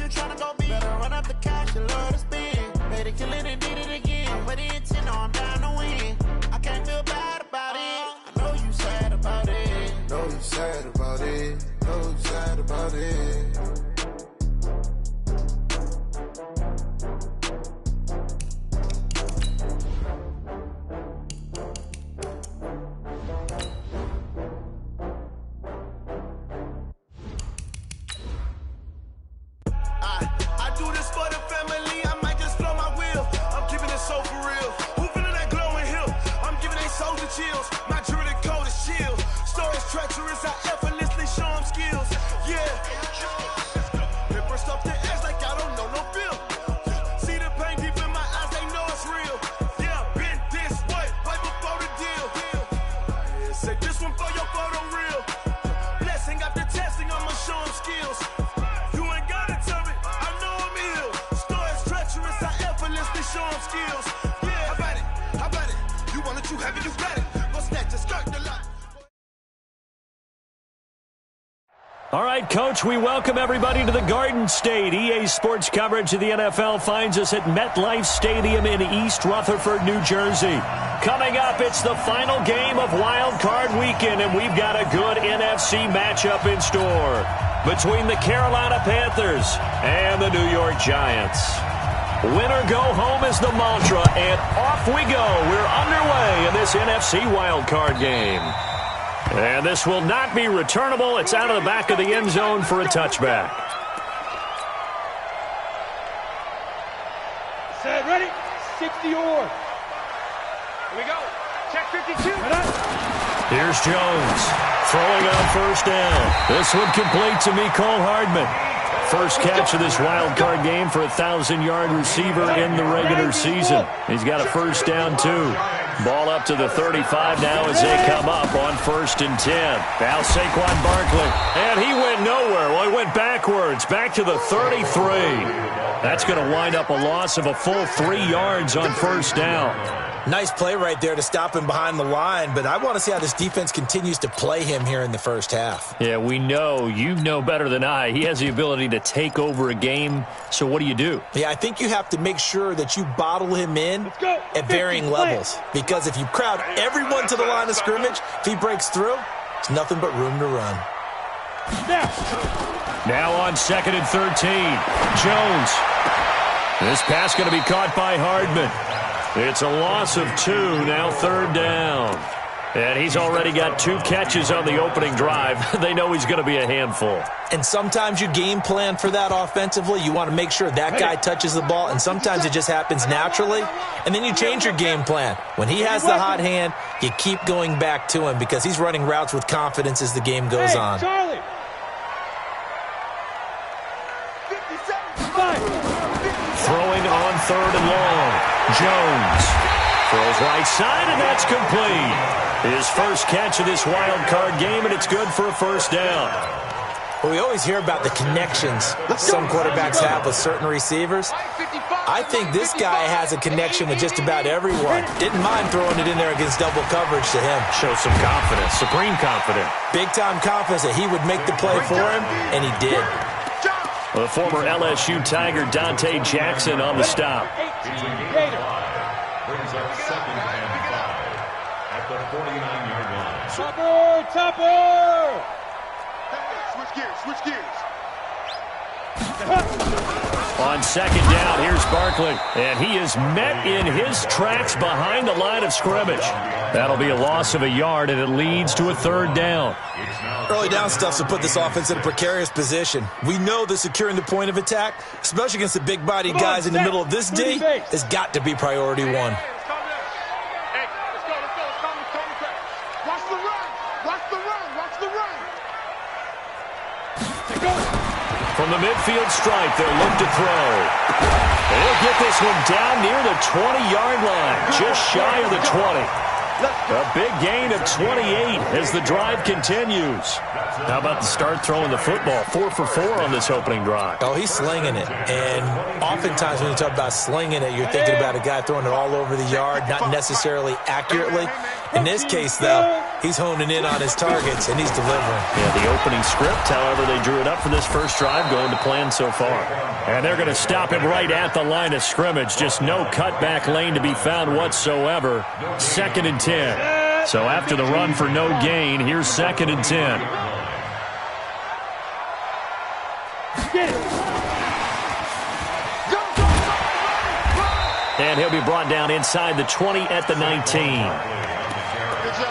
you tryna go be? Better run up the cash, you love to spend. Made it, kill it, and did it again. Put it in 10, no, I'm down to win. I can't feel bad about it. I know you sad about it. Know you sad about it. Know you sad about it. I do this for the family, I might just blow my wheel. I'm keeping it so for real. Who feeling that glowing hill? I'm giving they souls the chills. My jewelry code is chill. Stories treacherous, I effortlessly show them skills. Yeah. Paper stuff the edge like I don't know no feel. See the pain deep in my eyes, they know it's real. Yeah, been this way, right before the deal. Say this one for your photo real. Blessing after testing, I'ma show them skills. You ain't gotta tell me, I know I'm ill. Stories treacherous, I effortlessly show them skills. Yeah, how about it? How about it? You want it, you have it, you got it. Go snatch it, skirt the lot. All right, Coach, we welcome everybody to the Garden State. EA Sports coverage of the NFL finds us at MetLife Stadium in East Rutherford, New Jersey. Coming up, it's the final game of Wild Card Weekend, and we've got a good NFC matchup in store between the Carolina Panthers and the New York Giants. Win or go home is the mantra, and off we go. We're underway in this NFC Wild Card game. And this will not be returnable. It's out of the back of the end zone for a touchback. Set, ready, 60-yard. Here we go. Check 52. Here's Jones throwing on first down. This one complete to Mecole Hardman. First catch of this wild card game for a 1,000-yard receiver in the regular season. He's got a first down, too. Ball up to the 35 now as they come up on 1st and 10. Now Saquon Barkley. And he went nowhere. Well, he went backwards, back to the 33. That's going to wind up a loss of a full 3 yards on first down. Nice play right there to stop him behind the line, but I want to see how this defense continues to play him here in the first half. Yeah, we know. You know better than I. He has the ability to take over a game, so what do? Yeah, I think you have to make sure that you bottle him in at varying levels, because if you crowd everyone to the line of scrimmage, if he breaks through, it's nothing but room to run. Now on 2nd and 13, Jones. This pass going to be caught by Hardman. It's a loss of 2, now 3rd down. And he's already got 2 catches on the opening drive. They know he's going to be a handful. And sometimes you game plan for that offensively. You want to make sure that guy touches the ball, and sometimes it just happens naturally. And then you change your game plan. When he has the hot hand, you keep going back to him because he's running routes with confidence as the game goes on. Charlie. 57. Throwing on 3rd and long. Jones throws right side, and that's complete. His first catch of this wild card game, and it's good for a first down. Well, we always hear about the connections some quarterbacks have with certain receivers. I think this guy has a connection with just about everyone. Didn't mind throwing it in there against double coverage to him. Shows some confidence, supreme confidence. Big-time confidence that he would make the play for him, and he did. The former LSU Tiger Dante Jackson on the stop. Brings up 2nd and 5 at the 49-yard line. Topper! Switch gears. On 2nd down, here's Barkley. And he is met in his tracks behind the line of scrimmage. That'll be a loss of a yard, and it leads to a 3rd down. Early down stuff to put this offense in a precarious position. We know that securing the point of attack, especially against the big-bodied guys in the middle of this D, has got to be priority 1. Hey, let's go. Watch the run. From the midfield stripe, they'll look to throw. And he'll get this one down near the 20-yard line, just shy of the 20. A big gain of 28 as the drive continues. How about the start throwing the football? 4 for 4 on this opening drive. Oh, he's slinging it. And oftentimes when you talk about slinging it, you're thinking about a guy throwing it all over the yard, not necessarily accurately. In this case, though, He's honing in on his targets, and he's delivering. Yeah, the opening script, however, they drew it up for this first drive, going to plan so far. And they're going to stop him right at the line of scrimmage. Just no cutback lane to be found whatsoever. 2nd and 10. So after the run for no gain, here's 2nd and 10. And he'll be brought down inside the 20 at the 19.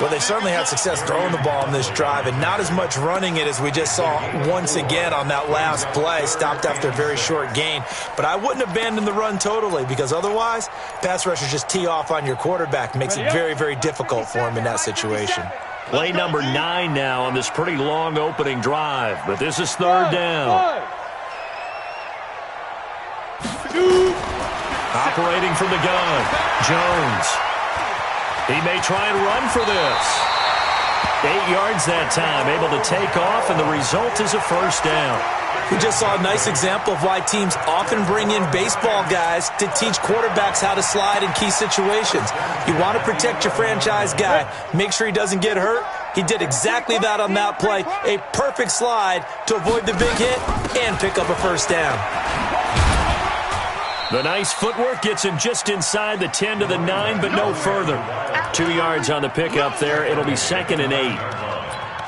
Well, they certainly had success throwing the ball in this drive, and not as much running it as we just saw once again on that last play. Stopped after a very short gain. But I wouldn't abandon the run totally, because otherwise, pass rushers just tee off on your quarterback. Makes it very, very difficult for him in that situation. Play number 9 now on this pretty long opening drive. But this is 3rd down. Operating from the gun, Jones. He may try and run for this. 8 yards that time, able to take off, and the result is a first down. We just saw a nice example of why teams often bring in baseball guys to teach quarterbacks how to slide in key situations. You want to protect your franchise guy. Make sure he doesn't get hurt. He did exactly that on that play. A perfect slide to avoid the big hit and pick up a first down. The nice footwork gets him just inside the 10 to the 9, but no further. 2 yards on the pickup there. It'll be 2nd and 8.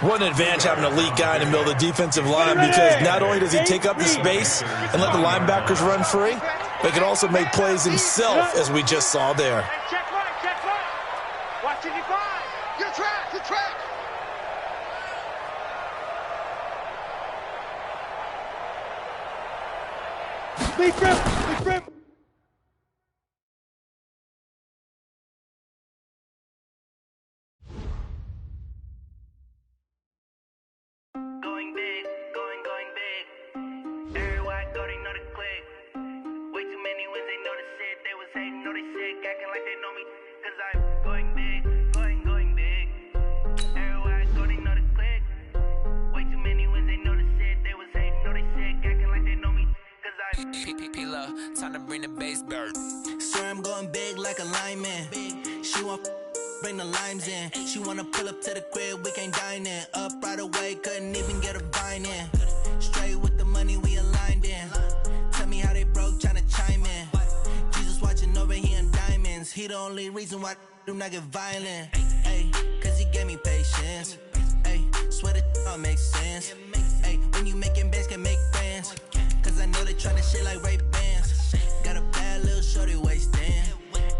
What an advantage having an elite guy in the middle of the defensive line, because not only does he take up the space and let the linebackers run free, but he can also make plays himself, as we just saw there. Check right. Watching you find. Good track, good track. Big grip. Going big, going big. Everywhere I go, they know the click. Way too many wins, they know the shit. They was hating, know they sick, acting like they know me. Cause I'm going big, going big. Everywhere I go, they know the click. Way too many wins, they know the shit. They was hating, know they sick, acting like they know me. Cause I'm P-P-P-Lo, time to bring the bass bird. swear I'm going big like a lineman. She want bring the limes in. She wanna pull up to the crib, we can't dine in. Up right away, couldn't even get a vine in. Straight with the money we aligned in. Tell me how they broke, tryna chime in. Jesus watching over here in diamonds. He the only reason why I do not get violent. Ay, cause he gave me patience. Ay, swear that all makes sense. Ay, when you making bands, can make friends. Cause I know they tryna shit like Ray-Bans. Got a bad little shorty wasting.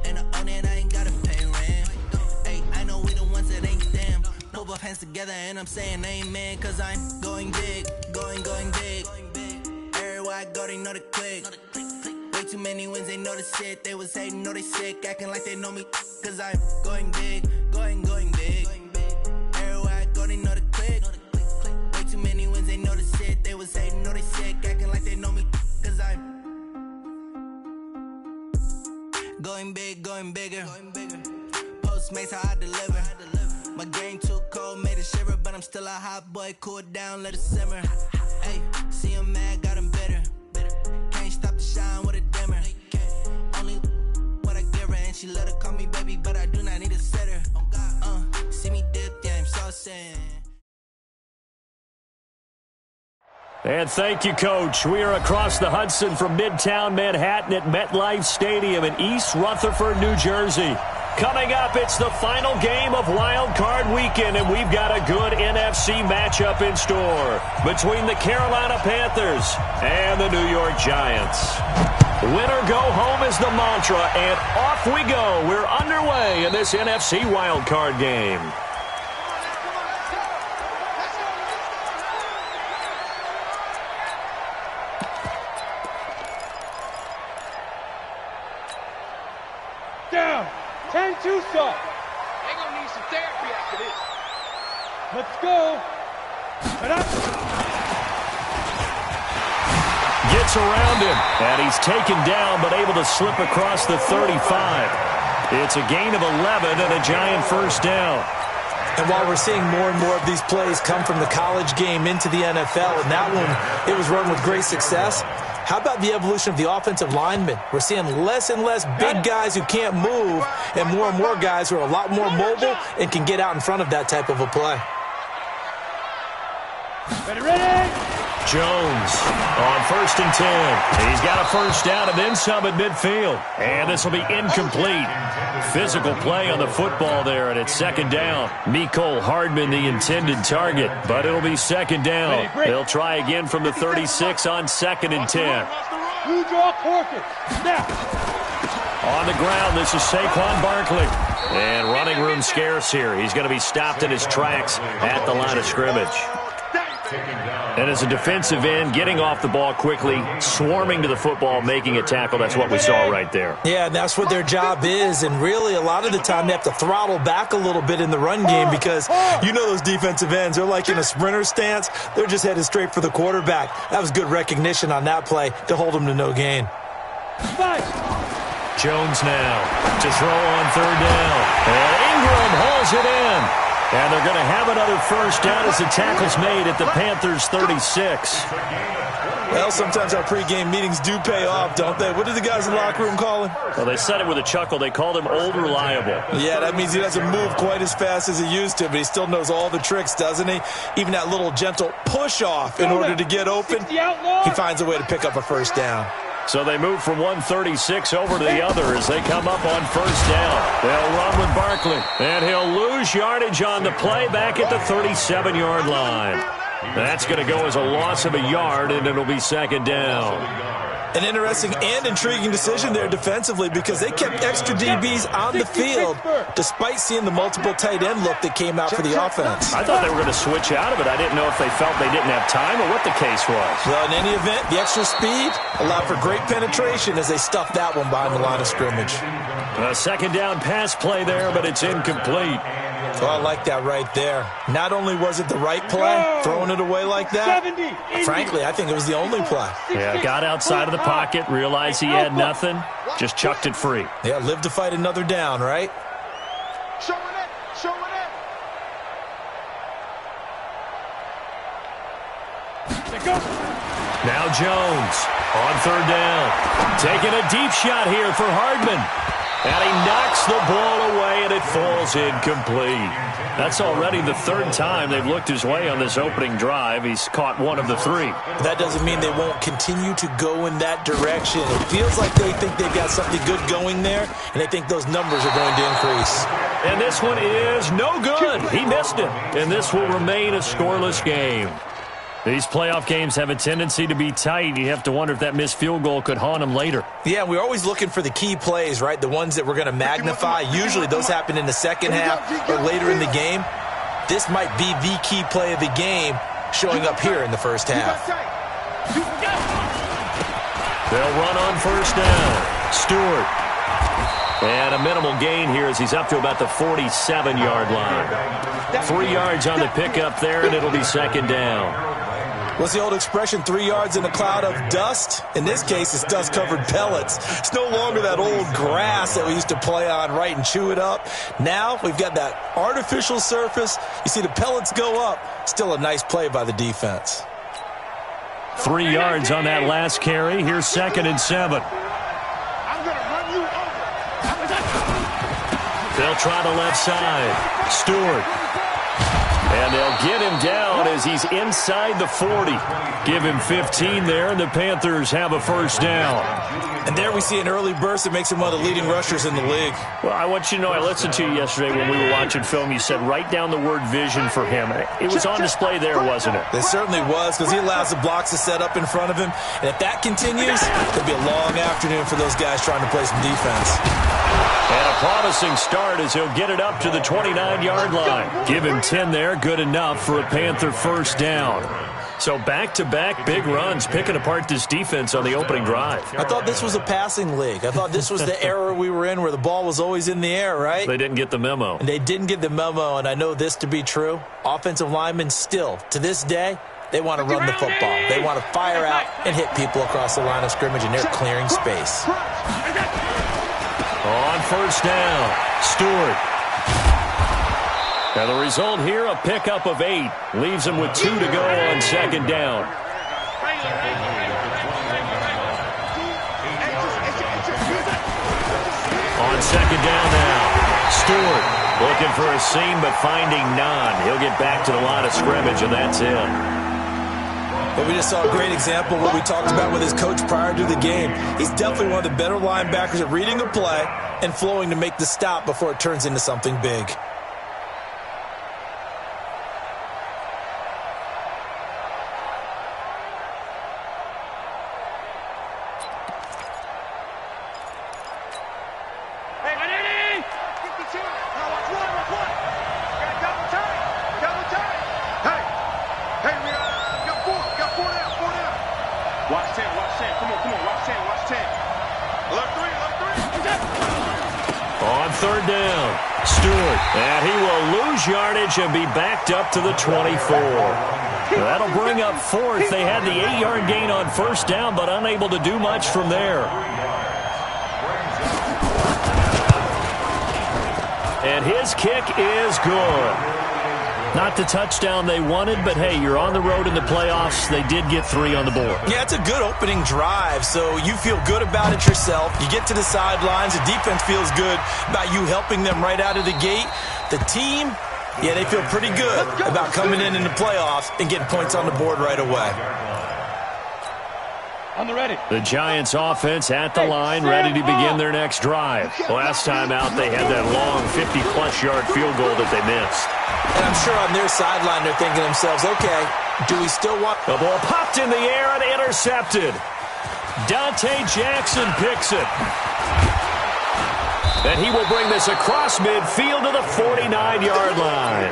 And I own it, I ain't gotta pay rent. Ay, I know we the ones that ain't them. Put both hands together and I'm saying amen. Cause I'm going big, going big. Everywhere I go, they know the click. Way too many wins, they know the shit. They was hating, know they sick, acting like they know me. Cause I'm going big, going big. Everywhere I go, they know the click. Way too many wins, they know the shit. They was hating, know they sick, acting like they know me. Cause I'm going big, going bigger. Postmates how I deliver. My game too cold, made it shiver, but I'm still a hot boy. Cool down, let it simmer. Hey, see him mad, got him bitter. Can't stop the shine with a dimmer. Only what I give her, and she let her call me baby, but I do not need a sitter. See me dip, yeah, I'm so sad. And thank you, Coach. We are across the Hudson from Midtown Manhattan at MetLife Stadium in East Rutherford, New Jersey. Coming up, it's the final game of Wild Card Weekend, and we've got a good NFC matchup in store between the Carolina Panthers and the New York Giants. Winner go home is the mantra, and off we go. We're underway in this NFC Wild Card game. Down. 10-2 stop. They're going to need some therapy after this. Let's go. Gets around him, and he's taken down but able to slip across the 35. It's a gain of 11 and a Giant first down. And while we're seeing more and more of these plays come from the college game into the NFL, and that one, it was run with great success, How about the evolution of the offensive linemen? We're seeing less and less big guys who can't move and more guys who are a lot more mobile and can get out in front of that type of a play. Ready? Jones on 1st and 10. He's got a first down and then some at midfield. And this will be incomplete. Physical play on the football there, and it's 2nd down. Mecole Hardman, the intended target, but it'll be 2nd down. They'll try again from the 36 on 2nd and 10. You draw quarter. Now. On the ground, this is Saquon Barkley. And running room scarce here. He's going to be stopped in his tracks at the line of scrimmage. And as a defensive end, getting off the ball quickly, swarming to the football, making a tackle, that's what we saw right there. Yeah, and that's what their job is. And really, a lot of the time, they have to throttle back a little bit in the run game because you know those defensive ends, they're like in a sprinter stance. They're just headed straight for the quarterback. That was good recognition on that play to hold them to no gain. Jones now to throw on 3rd down. And Ingram hauls it in. And they're going to have another first down as the tackle's made at the Panthers' 36. Well, sometimes our pregame meetings do pay off, don't they? What did the guys in the locker room call him? Well, they said it with a chuckle. They called him Old Reliable. Yeah, that means he doesn't move quite as fast as he used to, but he still knows all the tricks, doesn't he? Even that little gentle push-off in order to get open, he finds a way to pick up a first down. So they move from 136 over to the other as they come up on 1st down. They'll run with Barkley, and he'll lose yardage on the play back at the 37-yard line. That's going to go as a loss of a yard, and it'll be 2nd down. An interesting and intriguing decision there defensively because they kept extra DBs on the field despite seeing the multiple tight end look that came out for the offense. I thought they were going to switch out of it. I didn't know if they felt they didn't have time or what the case was. Well, in any event, the extra speed allowed for great penetration as they stuffed that one behind the line of scrimmage. A 2nd down pass play there, but it's incomplete. Well, I like that right there. Not only was it the right play, throwing it away like that, frankly, I think it was the only play. Yeah, got outside of the pocket, realized he had nothing, just chucked it free. Yeah, live to fight another down, right? Showing it. Now Jones on 3rd down. Taking a deep shot here for Hardman. And he knocks the ball away, and it falls incomplete. That's already the 3rd time they've looked his way on this opening drive. He's caught one of the 3. That doesn't mean they won't continue to go in that direction. It feels like they think they've got something good going there, and they think those numbers are going to increase. And this one is no good. He missed it. And this will remain a scoreless game. These playoff games have a tendency to be tight. You have to wonder if that missed field goal could haunt them later. Yeah, we're always looking for the key plays, right? The ones that we're going to magnify. Usually those happen in the second half or later in the game. This might be the key play of the game showing up here in the first half. They'll run on 1st down. Stewart. And a minimal gain here as he's up to about the 47-yard line. 3 yards on the pickup there, and it'll be 2nd down. What's the old expression, 3 yards in a cloud of dust? In this case, it's dust-covered pellets. It's no longer that old grass that we used to play on, right, and chew it up. Now we've got that artificial surface. You see the pellets go up. Still a nice play by the defense. 3 yards on that last carry. Here's 2nd and 7. I'm going to run you over. They'll try the left side. Stewart. And they'll get him down as he's inside the 40. Give him 15 there, and the Panthers have a first down. And there we see an early burst that makes him one of the leading rushers in the league. Well, I want you to know, I listened to you yesterday when we were watching film. You said write down the word vision for him. It was on display there, wasn't it? It certainly was, because he allows the blocks to set up in front of him. And if that continues, it'll be a long afternoon for those guys trying to play some defense. And a promising start as he'll get it up to the 29-yard line. Give him 10 there, good enough for a Panther first down. So back-to-back big runs, picking apart this defense on the opening drive. I thought this was a passing league. I thought this was the era we were in where the ball was always in the air, right? They didn't get the memo. And they didn't get the memo, and I know this to be true. Offensive linemen still, to this day, they want to run the football. They want to fire out and hit people across the line of scrimmage, and they're clearing space. On first down, Stewart. Now the result here, a pickup of 8. Leaves him with 2 to go on 2nd down. on second down now. Stewart looking for a seam but finding none. He'll get back to the line of scrimmage, and that's it. But we just saw a great example of what we talked about with his coach prior to the game. He's definitely one of the better linebackers at reading a play and flowing to make the stop before it turns into something big. Third down, Stewart, and he will lose yardage and be backed up to the 24. That'll bring up fourth. They had the 8-yard gain on first down, but unable to do much from there. And his kick is good. Not the touchdown they wanted, but hey, you're on the road in the playoffs. They did get 3 on the board. Yeah, it's a good opening drive, so you feel good about it yourself. You get to the sidelines. The defense feels good about you helping them right out of the gate. The team, yeah, they feel pretty good about coming in the playoffs and getting points on the board right away. On the ready. The Giants offense at the line, ready to begin their next drive. Last time out, they had that long 50-plus yard field goal that they missed. And I'm sure on their sideline they're thinking to themselves, okay, do we still want... The ball popped in the air and intercepted. Dante Jackson picks it. And he will bring this across midfield to the 49-yard line.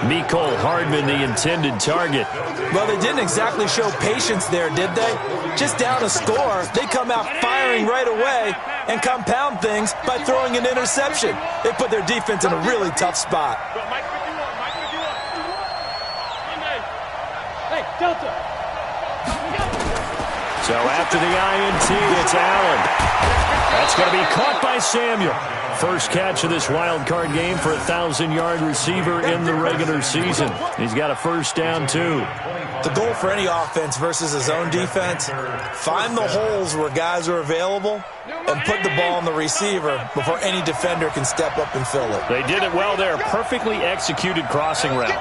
Mecole Hardman, the intended target. Well, they didn't exactly show patience there, did they? Just down a score, they come out firing right away and compound things by throwing an interception. They put their defense in a really tough spot. Hey, Delta. So after the INT, it's Allen. That's going to be caught by Samuel. First catch of this wild card game for a 1,000-yard receiver in the regular season. He's got a first down, too. The goal for any offense versus his own defense, find the holes where guys are available and put the ball on the receiver before any defender can step up and fill it. They did it well there. Perfectly executed crossing route.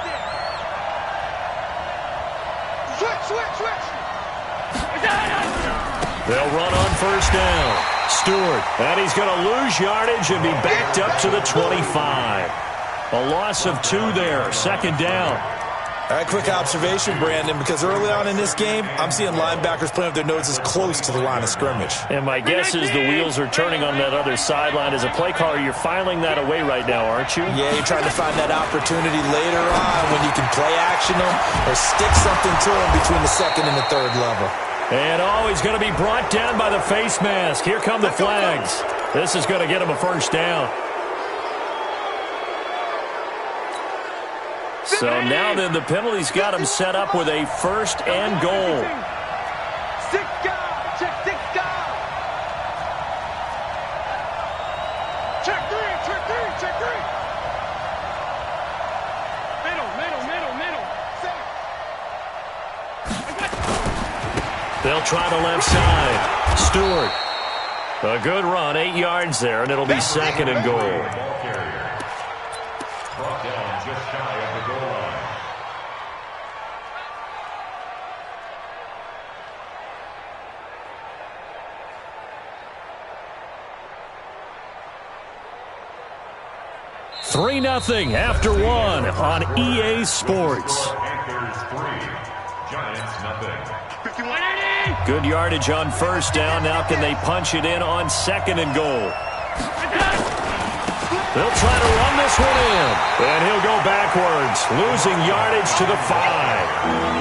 Switch. They'll run on first down. Stewart, and he's going to lose yardage and be backed up to the 25. A loss of 2 there, second down. All right, quick observation, Brandon, because early on in this game, I'm seeing linebackers playing with their noses close to the line of scrimmage. And my guess is the wheels are turning on that other sideline. As a play caller, you're filing that away right now, aren't you? Yeah, you're trying to find that opportunity later on when you can play action them or stick something to them between the second and the third level. And he's going to be brought down by the face mask. Here come the flags. This is going to get him a first down. So now then the penalty's got him set up with a first and goal. Check three. Middle. They'll try the left side. Stewart. A good run, 8 yards there, and it'll be second and goal. Brought down just shy of the goal line. Three 3-0 after 1 on EA Sports. Panthers 3, Giants nothing. Good yardage on first down. Now can they punch it in on second and goal? They'll try to run this one in. And he'll go backwards, losing yardage to the 5.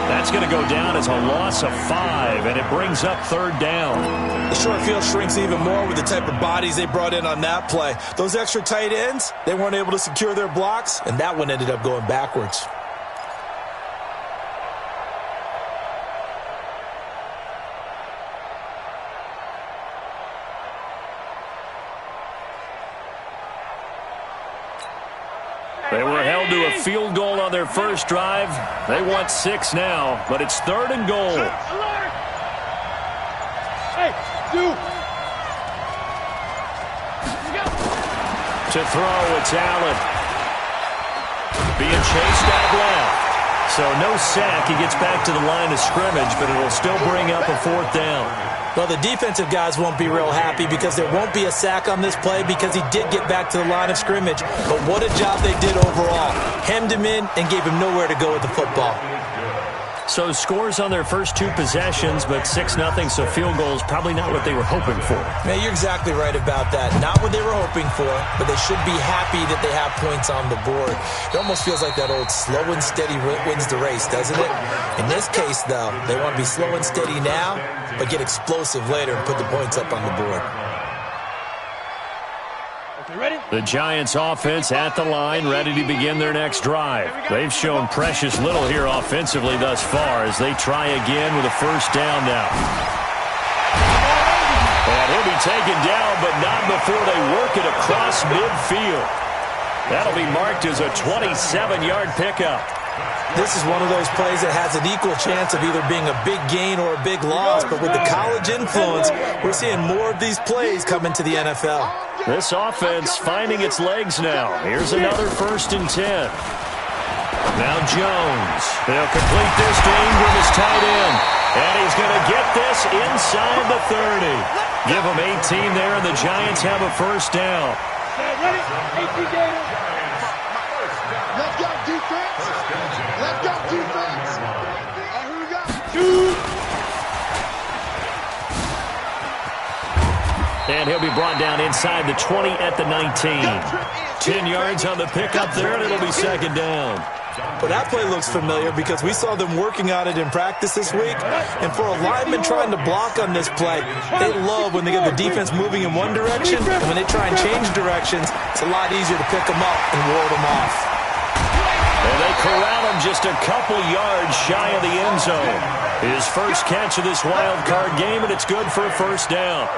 That's going to go down as a loss of 5, and it brings up third down. The short field shrinks even more with the type of bodies they brought in on that play. Those extra tight ends, they weren't able to secure their blocks, and that one ended up going backwards. They were held to a field goal on their first drive. They want 6 now, but it's third and goal. Hey, dude. To throw, it's Allen. Being chased out left. So no sack. He gets back to the line of scrimmage, but it'll still bring up a 4th down. Well, the defensive guys won't be real happy because there won't be a sack on this play because he did get back to the line of scrimmage. But what a job they did overall. Hemmed him in and gave him nowhere to go with the football. So scores on their first 2 possessions, but 6-0, so field goals probably not what they were hoping for. Man, you're exactly right about that. Not what they were hoping for, but they should be happy that they have points on the board. It almost feels like that old slow and steady wins the race, doesn't it? In this case, though, they want to be slow and steady now, but get explosive later and put the points up on the board. The Giants offense at the line, ready to begin their next drive. They've shown precious little here offensively thus far as they try again with a 1st down now. And he'll be taken down, but not before they work it across midfield. That'll be marked as a 27-yard pickup. This is one of those plays that has an equal chance of either being a big gain or a big loss, but with the college influence, we're seeing more of these plays come into the NFL. This offense finding its legs now. Here's another 1st and 10. Now Jones. They'll complete this to Ingram as tight end. And he's going to get this inside the 30. Give him 18 there, and the Giants have a 1st down. Ready? 18 gators. Let's go, defense. Let's go, defense. Who we got? 2. And he'll be brought down inside the 20 at the 19. 10 yards on the pickup there, and it'll be 2nd down. Well, that play looks familiar because we saw them working on it in practice this week. And for a lineman trying to block on this play, they love when they get the defense moving in one direction. And when they try and change directions, it's a lot easier to pick them up and ward them off. And they corral him just a couple yards shy of the end zone. His first catch of this wild card game, and it's good for a 1st down.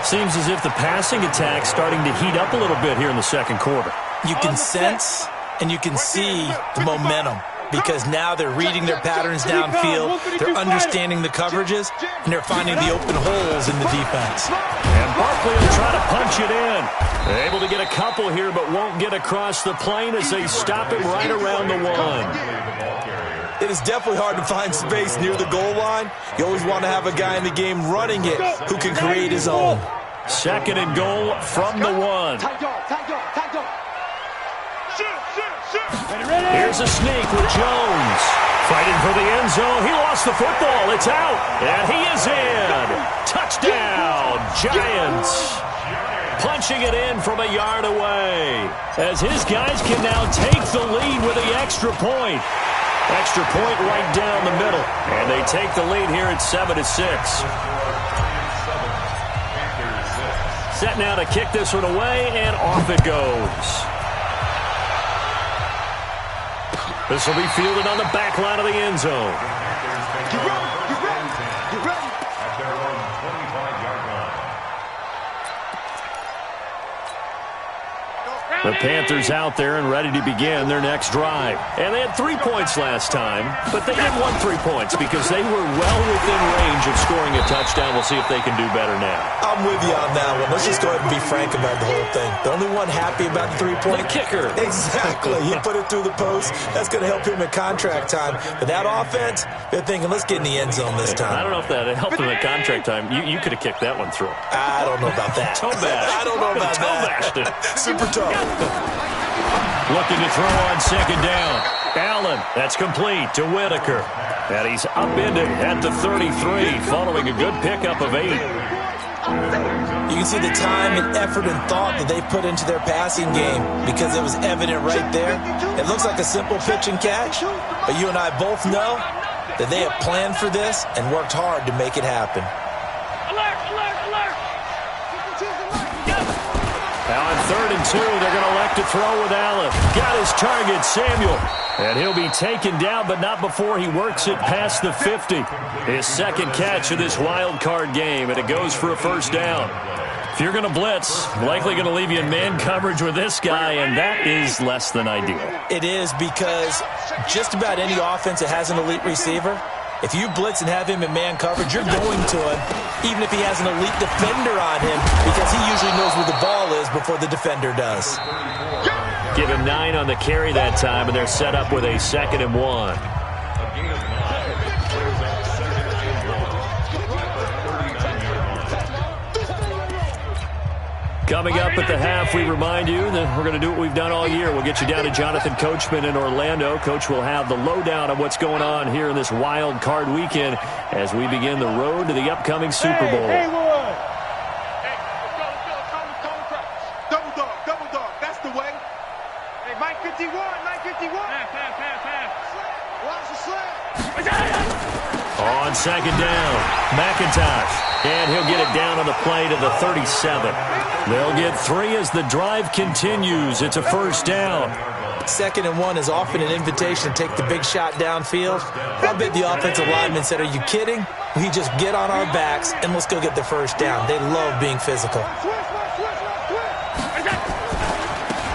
Seems as if the passing attack's starting to heat up a little bit here in the 2nd quarter. You can sense and you can see the momentum because now they're reading their patterns downfield, they're understanding the coverages, and they're finding the open holes in the defense. And Barkley will try to punch it in. They're able to get a couple here, but won't get across the plane as they stop him right around the 1. It is definitely hard to find space near the goal line. You always want to have a guy in the game running it who can create his own. 2nd and goal from the 1. Here's a sneak with Jones. Fighting for the end zone. He lost the football. It's out. And he is in. Touchdown, Giants. Punching it in from a yard away. As his guys can now take the lead with the extra point. Extra point right down the middle. And they take the lead here at 7-6. Set now to kick this one away, and off it goes. This will be fielded on the back line of the end zone. The Panthers out there and ready to begin their next drive. And they had 3 points last time, but they didn't want 3 points because they were well within range of scoring a touchdown. We'll see if they can do better now. I'm with you on that one. Let's just go ahead and be frank about the whole thing. The only one happy about the 3-point kicker. Exactly. He put it through the post. That's going to help him at contract time. But that offense, they're thinking, let's get in the end zone this time. I don't know if that helped him at contract time. You could have kicked that one through. I don't know about that. Toe bash. I don't know about that. Super toe. Looking to throw on 2nd down. Allen, that's complete to Whitaker. And he's upended at the 33, following a good pickup of 8. You can see the time and effort and thought that they put into their passing game because it was evident right there. It looks like a simple pitch and catch, but you and I both know that they have planned for this and worked hard to make it happen. Now on 3rd and 2, they're going to elect to throw with Allen. Got his target, Samuel. And he'll be taken down, but not before he works it past the 50. His 2nd catch of this wild card game, and it goes for a 1st down. If you're going to blitz, likely going to leave you in man coverage with this guy, and that is less than ideal. It is because just about any offense that has an elite receiver If you blitz and have him in man coverage, you're going to him, even if he has an elite defender on him, because he usually knows where the ball is before the defender does. Give him 9 on the carry that time, and they're set up with a 2nd and 1. Coming up at the half, we remind you that we're going to do what we've done all year. We'll get you down to Jonathan Coachman in Orlando. Coach will have the lowdown on what's going on here in this wild card weekend as we begin the road to the upcoming Super Bowl. Hey, let's go. Double dog. That's the way. Hey, Mike 51. Pass. Watch the slip. On 2nd down, McIntosh. And he'll get it down on the play to the 37. They'll get 3 as the drive continues. It's a 1st down. 2nd and 1 is often an invitation to take the big shot downfield. I bet the offensive lineman said, are you kidding? We just get on our backs and let's go get the 1st down. They love being physical.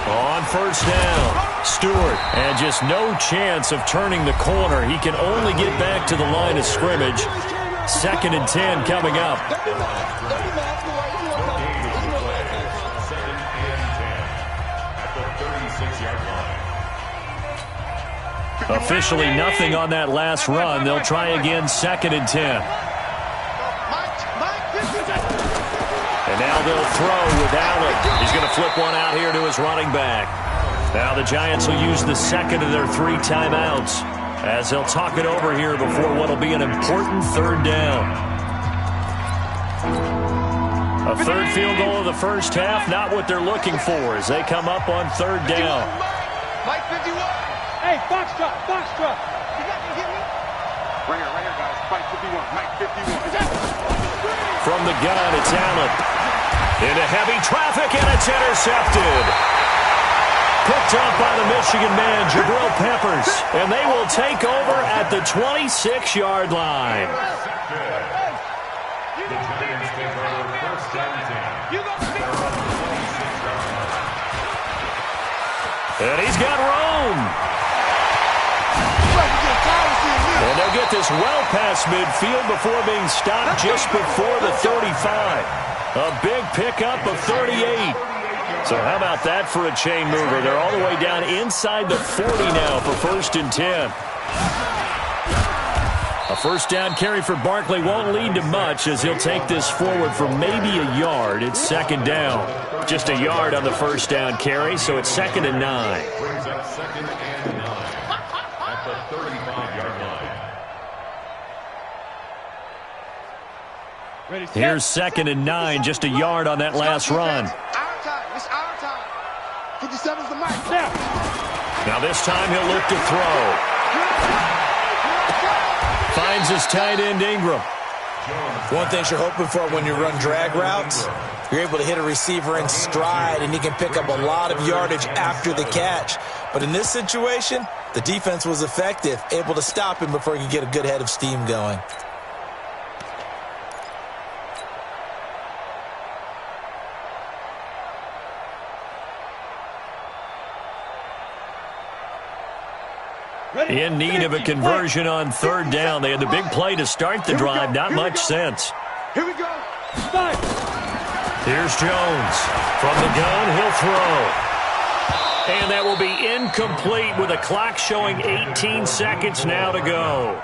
On 1st down, Stewart. And just no chance of turning the corner. He can only get back to the line of scrimmage. 2nd and 10 coming up. Officially nothing on that last run. They'll try again, 2nd and 10. And now they'll throw with Allen. He's going to flip one out here to his running back. Now the Giants will use the 2nd of their 3 timeouts as they'll talk it over here before what will be an important 3rd down. A 3rd field goal of the 1st half, not what they're looking for as they come up on 3rd down. Mike 51. Hey, Foxtrot. You got to get me? Right here, guys. Mike 51. From the gun, it's Allen. Into heavy traffic, and it's intercepted. Picked up by the Michigan man, Jabril Peppers. And they will take over at the 26-yard line. The Giants take over 1st and 10. And he's got room. And they'll get this well past midfield before being stopped just before the 35. A big pickup of 38. So how about that for a chain mover? They're all the way down inside the 40 now for 1st and 10. A 1st down carry for Barkley won't lead to much as he'll take this forward for maybe a yard. It's 2nd down. Just a yard on the 1st down carry, so it's 2nd and 9. Brings up 2nd and 9 at the 35-yard line. Here's 2nd and 9, just a yard on that last run. It's our time. 57's the mic. Now this time he'll look to throw. Finds his tight end Ingram. One thing you're hoping for when you run drag routes, you're able to hit a receiver in stride and he can pick up a lot of yardage after the catch. But in this situation, the defense was effective, able to stop him before he could get a good head of steam going. In need of a conversion on 3rd down. They had the big play to start the drive. Not much sense. Here we go. Here's Jones. From the gun, he'll throw. And that will be incomplete with a clock showing 18 seconds now to go.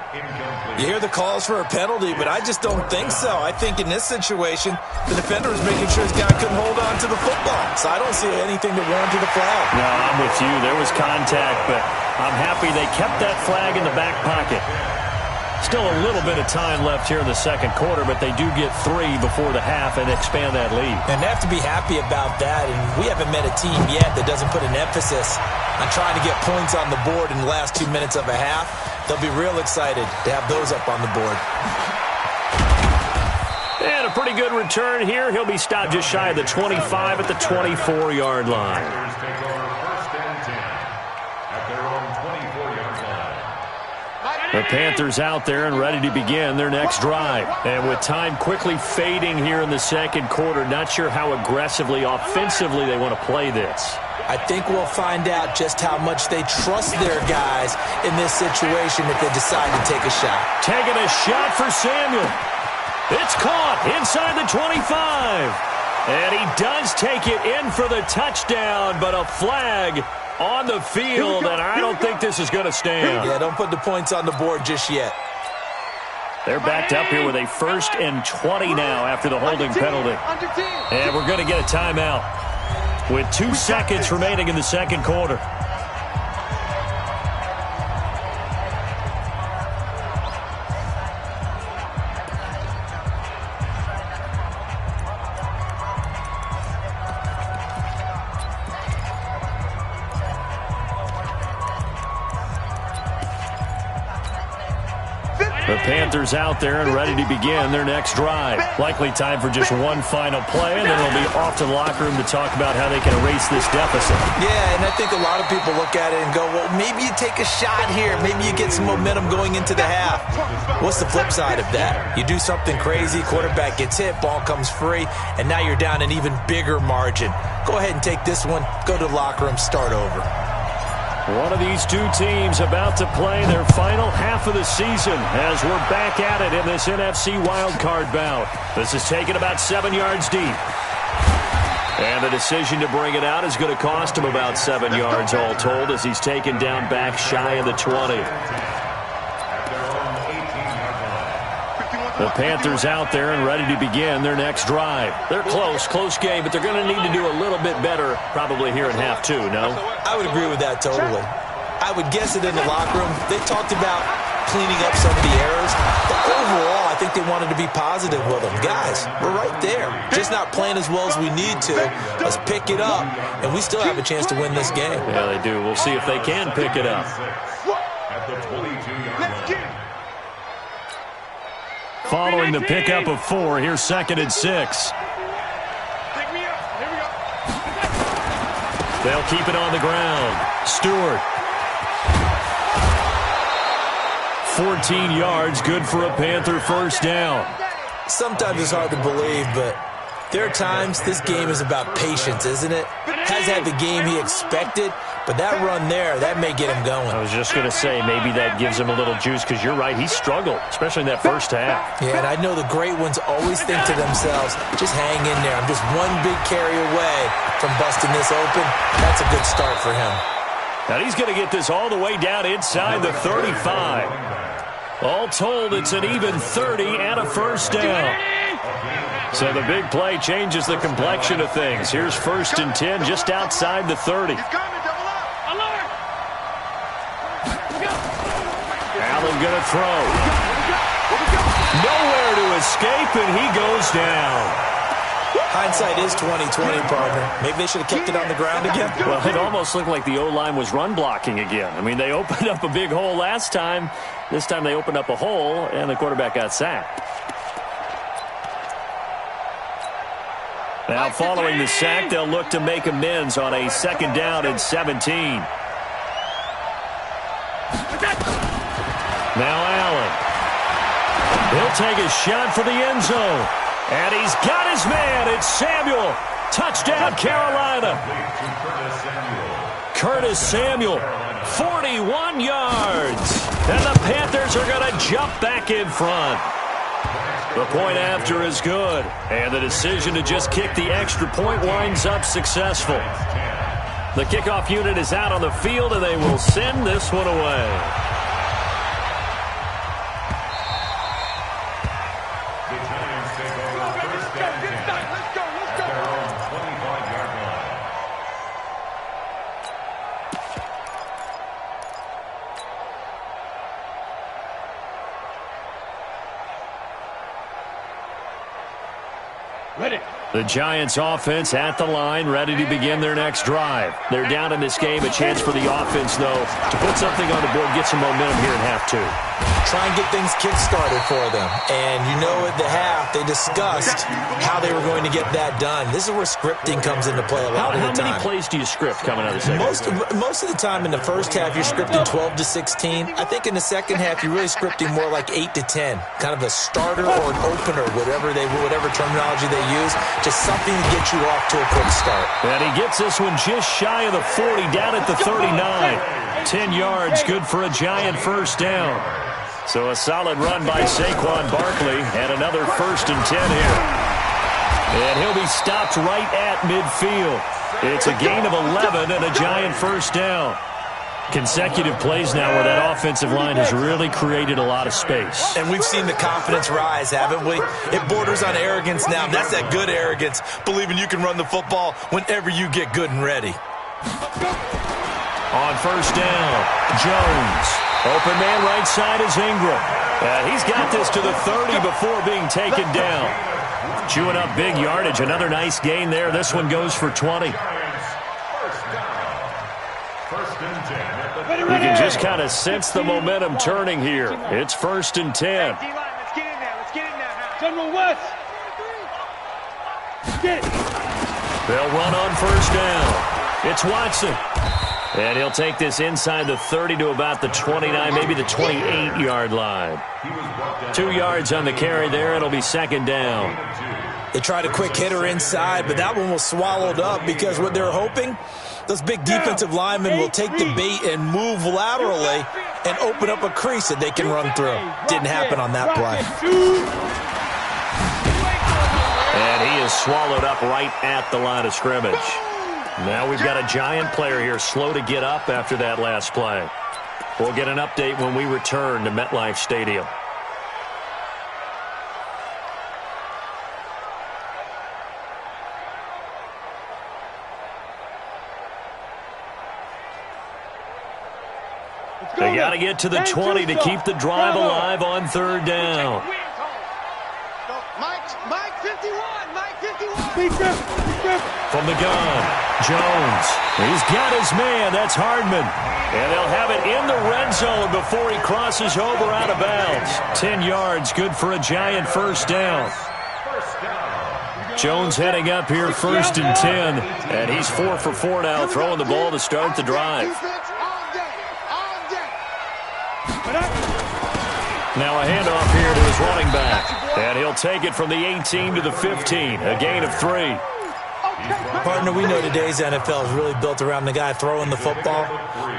You hear the calls for a penalty, but I just don't think so. I think in this situation, the defender was making sure his guy couldn't hold on to the football. So I don't see anything that warranted a flag. No, I'm with you. There was contact, but I'm happy they kept that flag in the back pocket. Still a little bit of time left here in the 2nd quarter, but they do get 3 before the half and expand that lead. And they have to be happy about that, and we haven't met a team yet that doesn't put an emphasis on trying to get points on the board in the last 2 minutes of a half. They'll be real excited to have those up on the board. And a pretty good return here. He'll be stopped just shy of the 25 at the 24-yard line. The Panthers out there and ready to begin their next drive. And with time quickly fading here in the 2nd quarter, not sure how aggressively, offensively they want to play this. I think we'll find out just how much they trust their guys in this situation if they decide to take a shot. Taking a shot for Samuel. It's caught inside the 25. And he does take it in for the touchdown, but a flag on the field, and I don't think this is going to stand. Yeah, don't put the points on the board just yet. They're backed up here with a 1st and 20 now after the holding penalty. And we're going to get a timeout with 2 seconds remaining in the second quarter. The Panthers out there and ready to begin their next drive. Likely time for just one final play, and then they'll be off to the locker room to talk about how they can erase this deficit. Yeah, and I think a lot of people look at it and go, well, maybe you take a shot here. Maybe you get some momentum going into the half. What's the flip side of that? You do something crazy, quarterback gets hit, ball comes free, and now you're down an even bigger margin. Go ahead and take this one, go to the locker room, start over. One of these two teams about to play their final half of the season as we're back at it in this NFC wildcard bout. This is taken about 7 yards deep. And the decision to bring it out is going to cost him about 7 yards all told as he's taken down back shy of the 20. The Panthers out there and ready to begin their next drive. They're close game, but they're going to need to do a little bit better probably here in half 2, no? I would agree with that totally. I would guess it in the locker room. They talked about cleaning up some of the errors, but overall, I think they wanted to be positive with them. Guys, we're right there. Just not playing as well as we need to. Let's pick it up, and we still have a chance to win this game. Yeah, they do. We'll see if they can pick it up. At the 22-yard line. Following the pickup of 4, here's 2nd and 6. They'll keep it on the ground. Stewart. 14 yards, good for a Panther first down. Sometimes it's hard to believe, but there are times this game is about patience, isn't it? Has had the game he expected, but that run there, that may get him going. I was just going to say, maybe that gives him a little juice, because you're right, he struggled, especially in that first half. Yeah, and I know the great ones always think to themselves, just hang in there. I'm just one big carry away from busting this open. That's a good start for him. And he's going to get this all the way down inside the 35. All told, it's an even 30 and a first down. So the big play changes the complexion of things. Here's 1st and 10 just outside the 30. Allen going to throw. Nowhere to escape, and he goes down. Hindsight is 20/20, partner. Maybe they should have kept it on the ground again. Well, it almost looked like the O-line was run blocking again. I mean, they opened up a big hole last time. This time they opened up a hole, and the quarterback got sacked. Now, following the sack, they'll look to make amends on a 2nd down and 17. Now Allen. He'll take a shot for the end zone. And he's got his man. It's Samuel. Touchdown, Carolina. Curtis Samuel, 41 yards. And the Panthers are going to jump back in front. The point after is good. And the decision to just kick the extra point winds up successful. The kickoff unit is out on the field, and they will send this one away. The Giants offense at the line, ready to begin their next drive. They're down in this game. A chance for the offense, though, to put something on the board, get some momentum here in half 2. try and get things kick-started for them. And you know at the half, they discussed how they were going to get that done. This is where scripting comes into play a lot of the time. How many plays do you script coming out of the second? Most of the time in the first half, you're scripting 12 to 16. I think in the second half, you're really scripting more like 8 to 10. Kind of a starter or an opener, whatever terminology they use. Just something to get you off to a quick start. And he gets this one just shy of the 40, down at the 39. 10 yards, good for a Giant first down. So a solid run by Saquon Barkley, and another 1st and 10 here. And he'll be stopped right at midfield. It's a gain of 11 and a Giant first down. Consecutive plays now where that offensive line has really created a lot of space. And we've seen the confidence rise, haven't we? It borders on arrogance now. That's that good arrogance, believing you can run the football whenever you get good and ready. On first down, Jones. Open man right side is Ingram. He's got this to the 30 before being taken down. Chewing up big yardage. Another nice gain there. This one goes for 20. You can just kind of sense the momentum turning here. It's 1st and 10. Let's get in there. Let's get in there. General West. Get it. They'll run on first down. It's Watson. And he'll take this inside the 30 to about the 29, maybe the 28-yard line. 2 yards on the carry there. It'll be 2nd down. They tried a quick hitter inside, but that one was swallowed up because what they're hoping, those big defensive linemen will take the bait and move laterally and open up a crease that they can run through. Didn't happen on that play. And he is swallowed up right at the line of scrimmage. Now we've got a Giant player here slow to get up after that last play. We'll get an update when we return to MetLife Stadium. They got to get to the 20 to keep the drive alive on 3rd down. Mike 51. Mike 51. From the gun, Jones. He's got his man. That's Hardman. And they'll have it in the red zone before he crosses over out of bounds. 10 yards, good for a Giant first down. Jones heading up here 1st and 10. And he's 4 for 4 now, throwing the ball to start the drive. Now a handoff here to his running back. And he'll take it from the 18 to the 15. A gain of 3. Partner, we know today's NFL is really built around the guy throwing the football.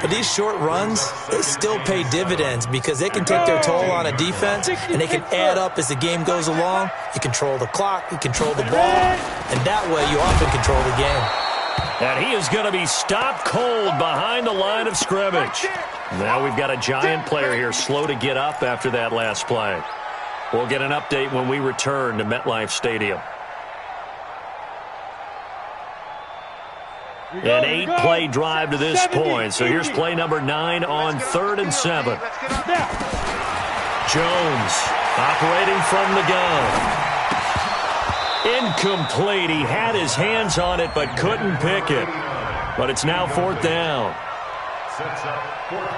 But these short runs, they still pay dividends because they can take their toll on a defense and they can add up as the game goes along. You control the clock, you control the ball, and that way you often control the game. And he is going to be stopped cold behind the line of scrimmage. Now we've got a Giant player here slow to get up after that last play. We'll get an update when we return to MetLife Stadium. An 8-play drive to this point. So here's play number 9 on 3rd and 7. Jones operating from the gun. Incomplete. He had his hands on it but couldn't pick it. But it's now 4th down.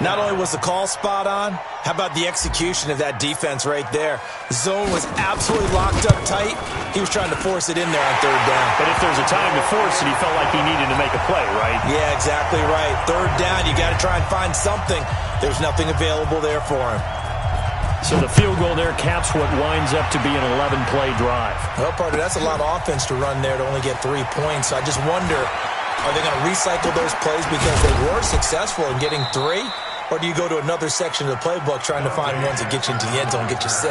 Not only was the call spot on, how about the execution of that defense right there? The zone was absolutely locked up tight. He was trying to force it in there on 3rd down. But if there's a time to force it, he felt like he needed to make a play, right? Yeah, exactly right. 3rd down, you got to try and find something. There's nothing available there for him. So the field goal there caps what winds up to be an 11-play drive. Well, partner, that's a lot of offense to run there to only get 3 points. I just wonder, are they going to recycle those plays because they were successful in getting 3? Or do you go to another section of the playbook trying to find ones that get you into the end zone and get you 6?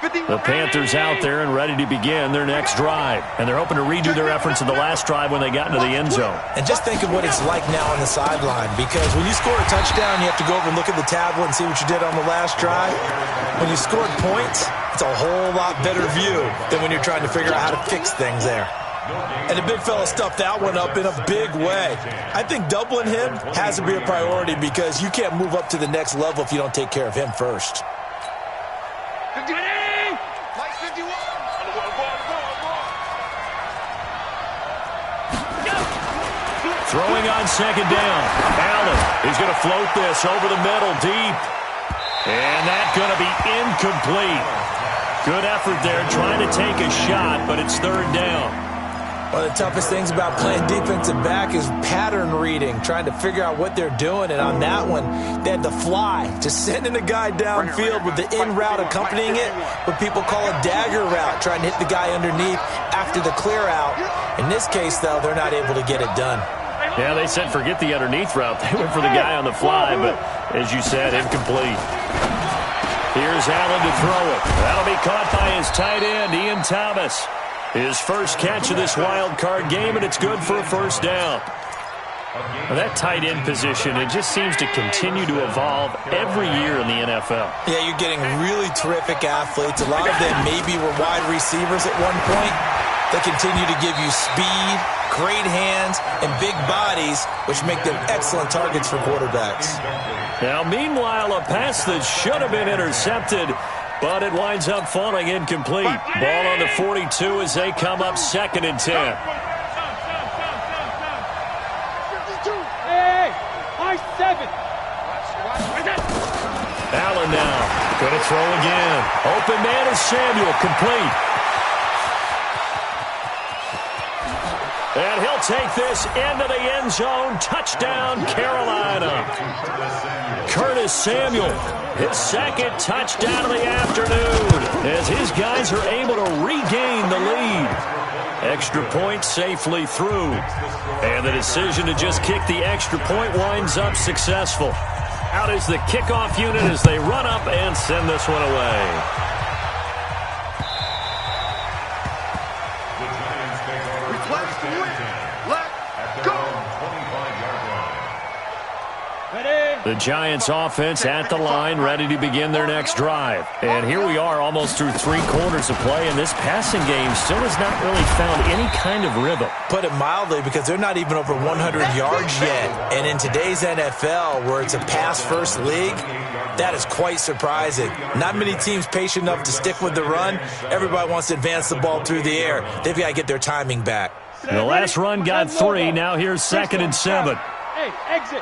The Panthers out there and ready to begin their next drive. And they're hoping to redo their efforts in the last drive when they got into the end zone. And just think of what it's like now on the sideline. Because when you score a touchdown, you have to go over and look at the tablet and see what you did on the last drive. When you scored points, it's a whole lot better view than when you're trying to figure out how to fix things there. And the big fella stuffed that one up in a big way. I think doubling him has to be a priority because you can't move up to the next level if you don't take care of him first. Throwing on second down. Allen, he's going to float this over the middle, deep. And that's going to be incomplete. Good effort there trying to take a shot, but it's third down. One of the toughest things about playing defensive back is pattern reading, trying to figure out what they're doing. And on that one, they had the fly, just sending a guy downfield with the in route accompanying it, what people call a dagger route, trying to hit the guy underneath after the clear out. In this case, though, they're not able to get it done. Yeah, they said forget the underneath route. They went for the guy on the fly, but as you said, incomplete. Here's Allen to throw it. That'll be caught by his tight end, Ian Thomas. His first catch of this wild card game, and it's good for a first down. Well, that tight end position, it just seems to continue to evolve every year in the NFL. Yeah, you're getting really terrific athletes. A lot of them maybe were wide receivers at one point. They continue to give you speed, great hands, and big bodies, which make them excellent targets for quarterbacks. Now, meanwhile, a pass that should have been intercepted, but it winds up falling incomplete. Ball on the 42 as they come up 2nd and 10. Allen now going to throw again. Open man is Samuel, complete. And he'll take this into the end zone. Touchdown, Carolina. Curtis Samuel, his second touchdown of the afternoon, as his guys are able to regain the lead. Extra point safely through. And the decision to just kick the extra point winds up successful. Out is the kickoff unit as they run up and send this one away. The Giants offense at the line, ready to begin their next drive. And here we are almost through 3 quarters of play, and this passing game still has not really found any kind of rhythm. Put it mildly, because they're not even over 100 yards yet. And in today's NFL, where it's a pass-first league, that is quite surprising. Not many teams patient enough to stick with the run. Everybody wants to advance the ball through the air. They've got to get their timing back. The last run got 3. Now here's 2nd and 7. Hey, exit.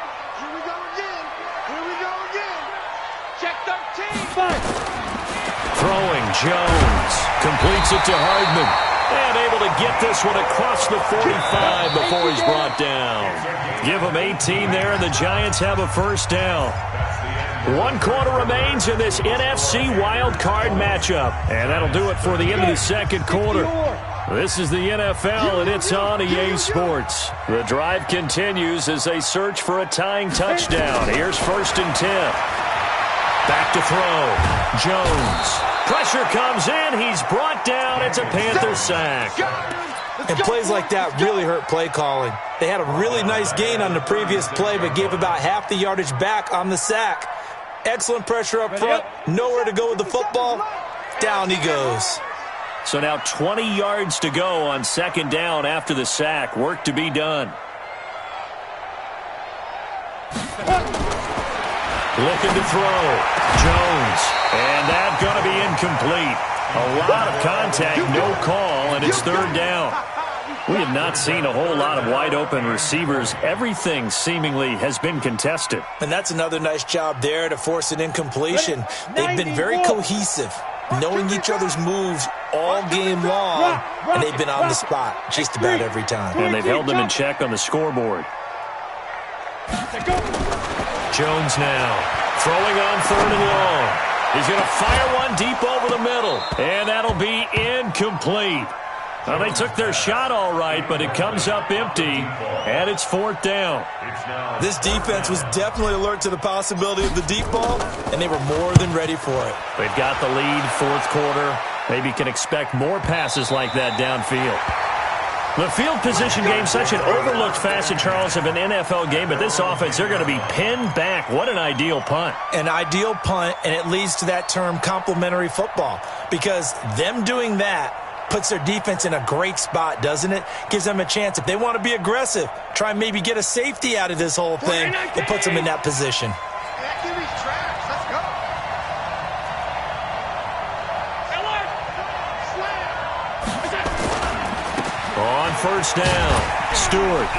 Throwing, Jones completes it to Hardman. And able to get this one across the 45 before he's brought down. Give him 18 there, and the Giants have a first down. 1 quarter remains in this NFC wild card matchup. And that'll do it for the end of the 2nd quarter. This is the NFL, and it's on EA Sports. The drive continues as they search for a tying touchdown. Here's 1st and 10. Back to throw. Jones. Pressure comes in. He's brought down. It's a Panther sack. And plays like that really hurt play calling. They had a really nice gain on the previous play, but gave about half the yardage back on the sack. Excellent pressure up front. Nowhere to go with the football. Down he goes. So now 20 yards to go on 2nd down after the sack. Work to be done. Looking to throw. Jones. And that's going to be incomplete. A lot of contact, no call, and it's 3rd down. We have not seen a whole lot of wide-open receivers. Everything seemingly has been contested. And that's another nice job there to force an incompletion. They've been very cohesive, knowing each other's moves all game long, and they've been on the spot just about every time. And they've held them in check on the scoreboard. Jones now throwing on 3rd and long. He's going to fire one deep over the middle, and that'll be incomplete. Well, they took their shot all right, but it comes up empty, and it's 4th down. This defense was definitely alert to the possibility of the deep ball, and they were more than ready for it. They've got the lead, 4th quarter. Maybe can expect more passes like that downfield. The field position game, such an overlooked facet, Charles, of an NFL game, but this offense, they're going to be pinned back. What an ideal punt. An ideal punt, and it leads to that term complementary football, because them doing that puts their defense in a great spot, doesn't it? Gives them a chance. If they want to be aggressive, try and maybe get a safety out of this whole thing, it puts them in that position. On 1st down, Stewart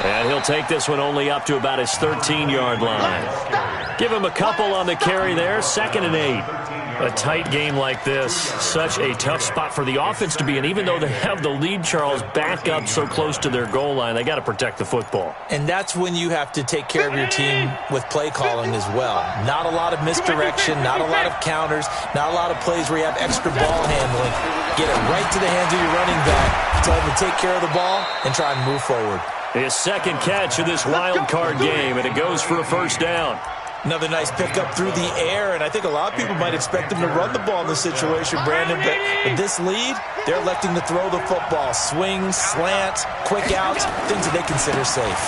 And he'll take this one only up to about his 13-yard line. Give him a couple on the carry there, 2nd and 8. A tight game like this, such a tough spot for the offense to be in. Even though they have the lead, Charles, back up so close to their goal line, they got to protect the football. And that's when you have to take care of your team with play calling as well. Not a lot of misdirection, not a lot of counters, not a lot of plays where you have extra ball handling. Get it right to the hands of your running back, tell him to take care of the ball, and try and move forward. His second catch of this wild card game, and it goes for a first down. Another nice pickup through the air, and I think a lot of people might expect him to run the ball in this situation, Brandon, but with this lead, they're electing to throw the football. Swings, slants, quick outs, things that they consider safe.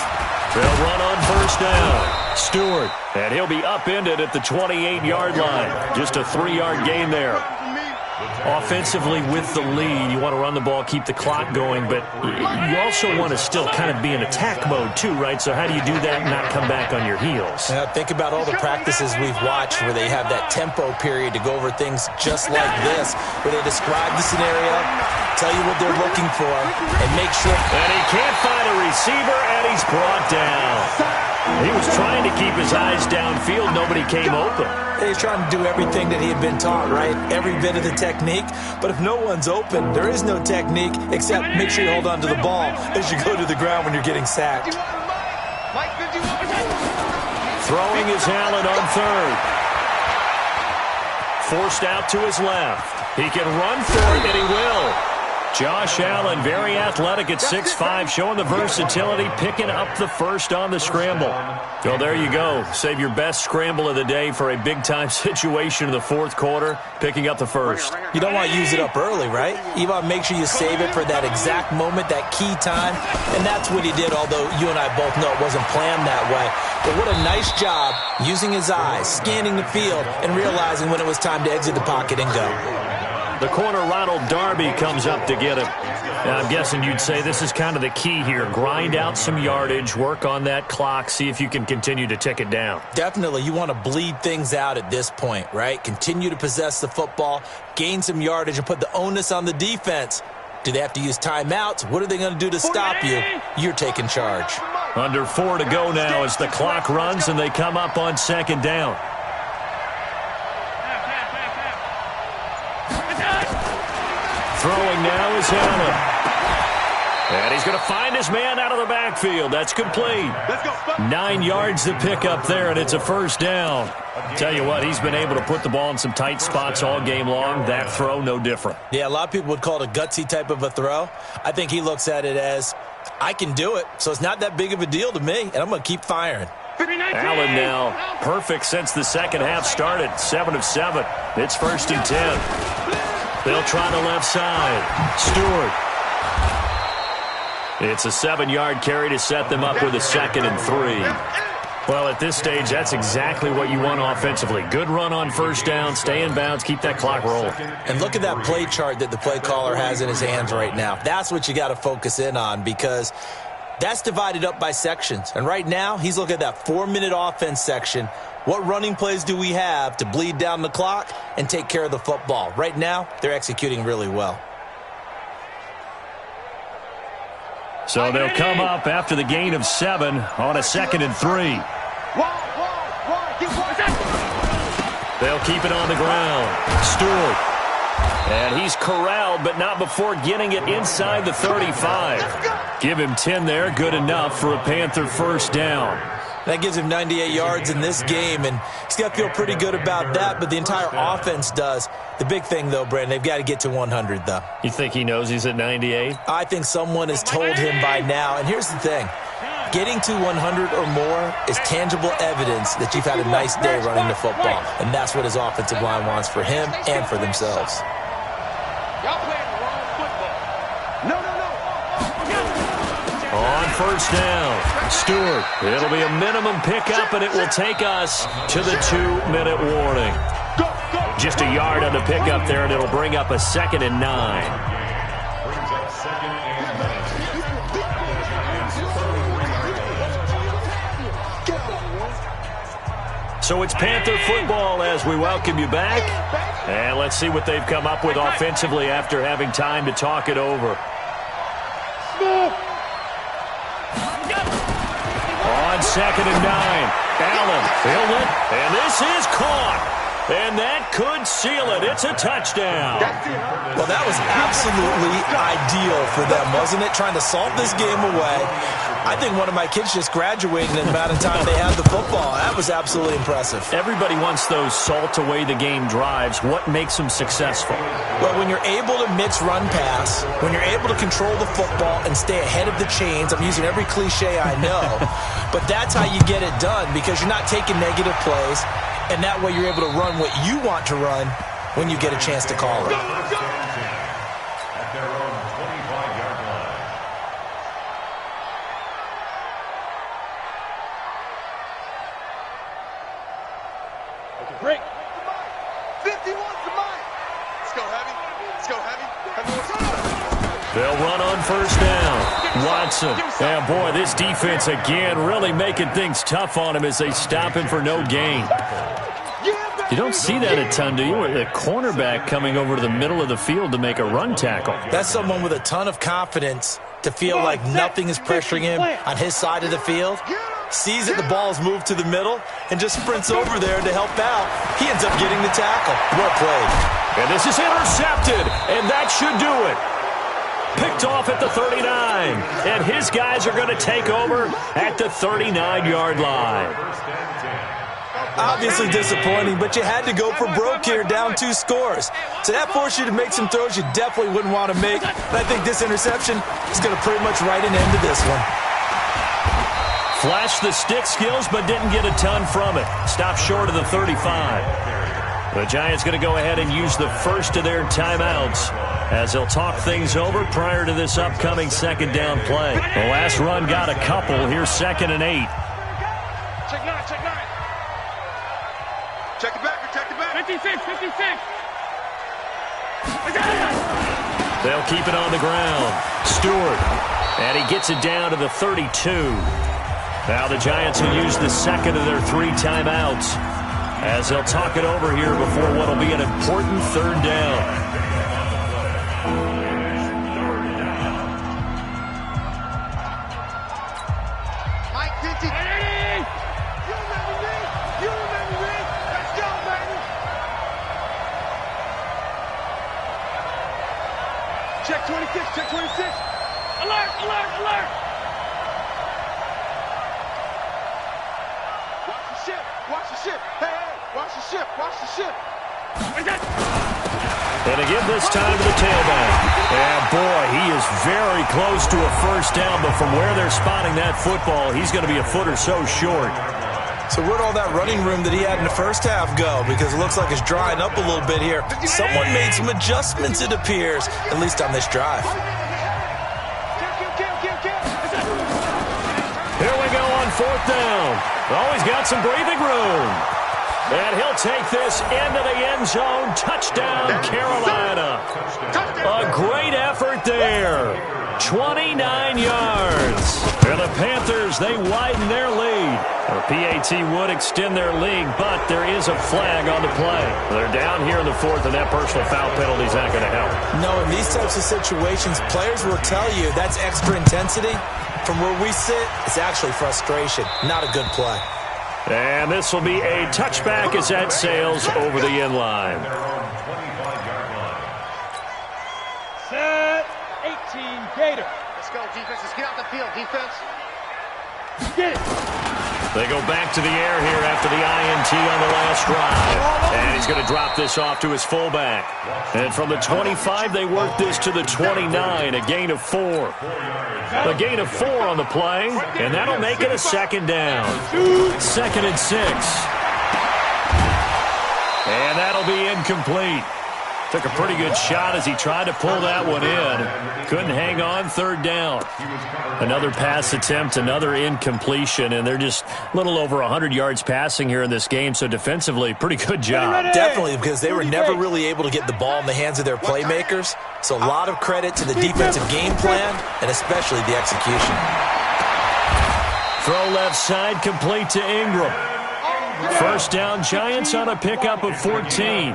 They'll run on first down. Stewart, and he'll be upended at the 28-yard line. Just a 3-yard gain there. Offensively with the lead, you want to run the ball, keep the clock going, but you also want to still kind of be in attack mode too, right? So how do you do that and not come back on your heels? Yeah, think about all the practices we've watched where they have that tempo period to go over things just like this, where they describe the scenario, tell you what they're looking for, and make sure. And he can't find a receiver, and he's brought down. He was trying to keep his eyes downfield. Nobody came open. He's trying to do everything that he had been taught, right? Every bit of the technique. But if no one's open, there is no technique except make sure you hold on to the ball as you go to the ground when you're getting sacked. Throwing is Allen on third. Forced out to his left. He can run for it, and he will. Josh Allen, very athletic at 6'5", showing the versatility, picking up the first on the scramble. So there you go. Save your best scramble of the day for a big-time situation in the fourth quarter, picking up the first. You don't want to use it up early, right? You want to make sure you save it for that exact moment, that key time, and that's what he did, although you and I both know it wasn't planned that way. But what a nice job using his eyes, scanning the field, and realizing when it was time to exit the pocket and go. The corner, Ronald Darby, comes up to get him. Now, I'm guessing you'd say this is kind of the key here. Grind out some yardage, work on that clock, see if you can continue to tick it down. Definitely. You want to bleed things out at this point, right? Continue to possess the football, gain some yardage, and put the onus on the defense. Do they have to use timeouts? What are they going to do to stop you? You're taking charge. Under 4 to go now as the clock runs, and they come up on second down. Throwing now is Allen. And he's going to find his man out of the backfield. That's complete. 9 yards to pick up there, and it's a first down. Tell you what, he's been able to put the ball in some tight spots all game long. That throw, no different. Yeah, a lot of people would call it a gutsy type of a throw. I think he looks at it as, I can do it, so it's not that big of a deal to me, and I'm going to keep firing. Allen now perfect since the second half started. 7 of 7. It's 1st and 10. They'll try the left side. Stewart. It's a 7-yard carry to set them up with a 2nd and 3. Well, at this stage, that's exactly what you want offensively. Good run on first down, stay in bounds, keep that clock rolling. And look at that play chart that the play caller has in his hands right now. That's what you got to focus in on because that's divided up by sections. And right now, he's looking at that 4-minute offense section. What running plays do we have to bleed down the clock and take care of the football? Right now, they're executing really well. So they'll come up after the gain of 7 on a 2nd and 3. They'll keep it on the ground. Stewart. And he's corralled, but not before getting it inside the 35. Give him 10 there, good enough for a Panther first down. That gives him 98 yards in this game, and he's got to feel pretty good about that, but the entire offense does. The big thing, though, Brandon, they've got to get to 100, though. You think he knows he's at 98? I think someone has told him by now, and here's the thing. Getting to 100 or more is tangible evidence that you've had a nice day running the football, and that's what his offensive line wants for him and for themselves. Y'all playing the wrong football. No. On first down, Stewart. It'll be a minimum pickup, and it will take us to the 2-minute warning. Just a yard on the pickup there, and it'll bring up a 2nd and 9. So it's Panther football as we welcome you back. And let's see what they've come up with offensively after having time to talk it over. 2nd and 9. Allen, field it, and this is caught. And that could seal it. It's a touchdown. Well, that was absolutely ideal for them, wasn't it? Trying to salt this game away. I think one of my kids just graduated in the amount of time they had the football. That was absolutely impressive. Everybody wants those salt-away-the-game drives. What makes them successful? Well, when you're able to mix run-pass, when you're able to control the football and stay ahead of the chains, I'm using every cliche I know, but that's how you get it done because you're not taking negative plays, and that way you're able to run what you want to run when you get a chance to call it. At their own 25-yard line. Break. 51's the mine. Let's go heavy. Let's go heavy. They'll run on 1st down. Watson. And boy, this defense again really making things tough on him as they stop him for no gain. You don't see that a ton, do you? The cornerback coming over to the middle of the field to make a run tackle. That's someone with a ton of confidence to feel like nothing is pressuring him on his side of the field. Sees that the ball is moved to the middle and just sprints over there to help out. He ends up getting the tackle. Well played. And this is intercepted, and that should do it. Picked off at the 39, and his guys are going to take over at the 39-yard line. Obviously disappointing, but you had to go for broke here, down 2 scores. So that forced you to make some throws you definitely wouldn't want to make. And I think this interception is going to pretty much write an end to this one. Flashed the stick skills, but didn't get a ton from it. Stopped short of the 35. The Giants going to go ahead and use the first of their timeouts as they'll talk things over prior to this upcoming 2nd down play. The last run got a couple. Here's 2nd and 8. Check 9, check 9. Check it back, check it back. 56, 56. They'll keep it on the ground. Stewart. And he gets it down to the 32. Now the Giants will use the 2nd of their 3 timeouts as they'll talk it over here before what will be an important 3rd down. Mike 50. You remember me? You remember me? Let's go, baby. Check 26, check 26. Alert, alert, alert. Watch the ship, watch the ship. Hey, hey, watch the ship, watch the ship. And to give this time to the tailback. And boy, he is very close to a 1st down, but from where they're spotting that football, he's going to be a foot or so short. So where'd all that running room that he had in the 1st half go? Because it looks like it's drying up a little bit here. Someone made some adjustments, it appears, at least on this drive. Here we go on 4th down. Oh, he's got some breathing room. And he'll take this into the end zone. Touchdown, Carolina. A great effort there. 29 yards. And the Panthers, they widen their lead. The PAT would extend their lead, but there is a flag on the play. They're down here in the 4th, and that personal foul penalty is not going to help. No, in these types of situations, players will tell you that's extra intensity. From where we sit, it's actually frustration. Not a good play. And this will be a touchback as that sails over the end line. Set 18 Gator. Let's go, defense. Let's get out the field, defense. Get it. They go back to the air here after the INT on the last drive. And he's going to drop this off to his fullback. And from the 25, they work this to the 29, a gain of 4. A gain of 4 on the play, and that'll make it a 2nd down. 2nd and 6. And that'll be incomplete. Took a pretty good shot as he tried to pull that one in. Couldn't hang on. 3rd down. Another pass attempt, another incompletion, and they're just a little over 100 yards passing here in this game, so defensively, pretty good job. Definitely, because they were never really able to get the ball in the hands of their playmakers, so a lot of credit to the defensive game plan and especially the execution. Throw left side, complete to Ingram. 1st First down, Giants on a pickup of 14.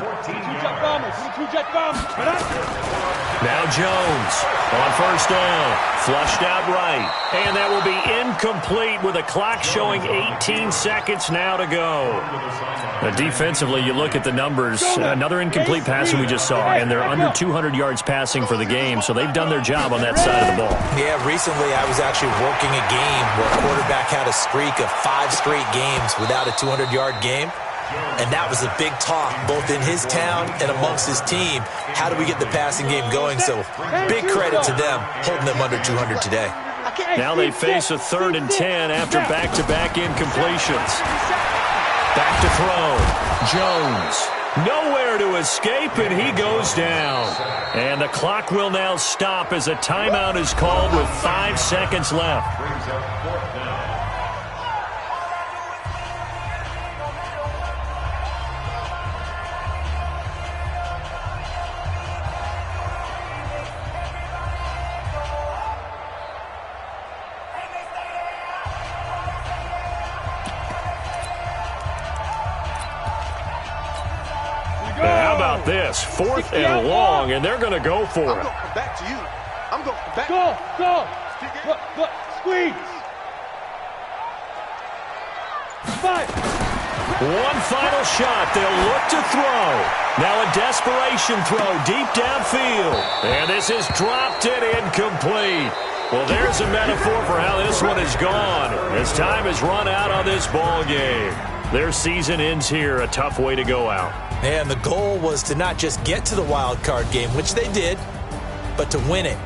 Now Jones on first down, flushed out right, and that will be incomplete with a clock showing 18 seconds now to go. Defensively, you look at the numbers, another incomplete passing we just saw, and they're under 200 yards passing for the game, so they've done their job on that side of the ball. Yeah, recently I was actually working a game where a quarterback had a streak of 5 straight games without a 200-yard game. And that was a big talk, both in his town and amongst his team. How do we get the passing game going? So big credit to them, holding them under 200 today. Now they face a 3rd and 10 after back-to-back incompletions. Back to throw. Jones. Nowhere to escape, and he goes down. And the clock will now stop as a timeout is called with 5 seconds left. This 4th and long, and they're going to go for it. I'm going to come back to you. I'm going to come back. Go. Look, squeeze. 5. One final shot. They'll look to throw. Now a desperation throw deep downfield. And this is dropped and incomplete. Well, there's a metaphor for how this one is gone. As time has run out on this ball game. Their season ends here, a tough way to go out. And the goal was to not just get to the wild card game, which they did, but to win it.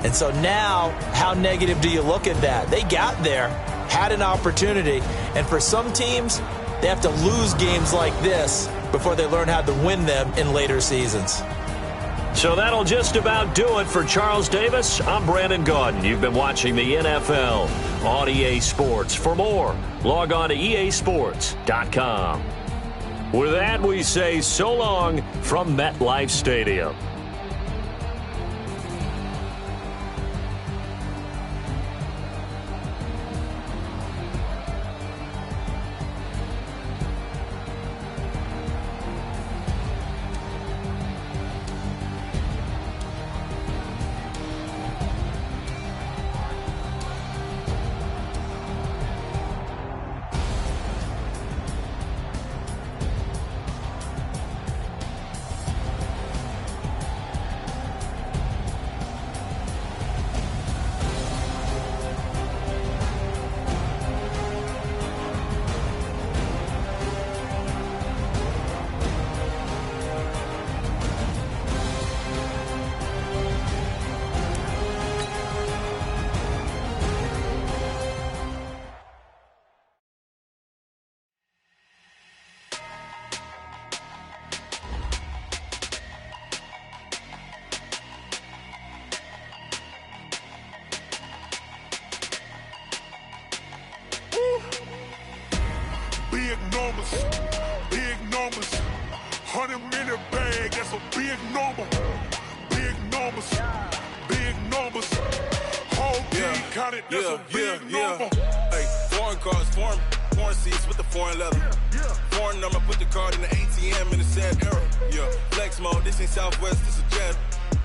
And so now, how negative do you look at that? They got there, had an opportunity, and for some teams, they have to lose games like this before they learn how to win them in later seasons. So that'll just about do it for Charles Davis. I'm Brandon Gaudin. You've been watching the NFL on EA Sports. For more, log on to easports.com. With that, we say so long from MetLife Stadium. Big numbers, 100-minute bag, that's a big number. Big numbers, whole team counted, that's a big number. Hey, foreign cars, foreign seats with the foreign leather. Foreign number, put the card in the ATM in the sad era. Yeah, flex mode, this ain't Southwest, this a jet.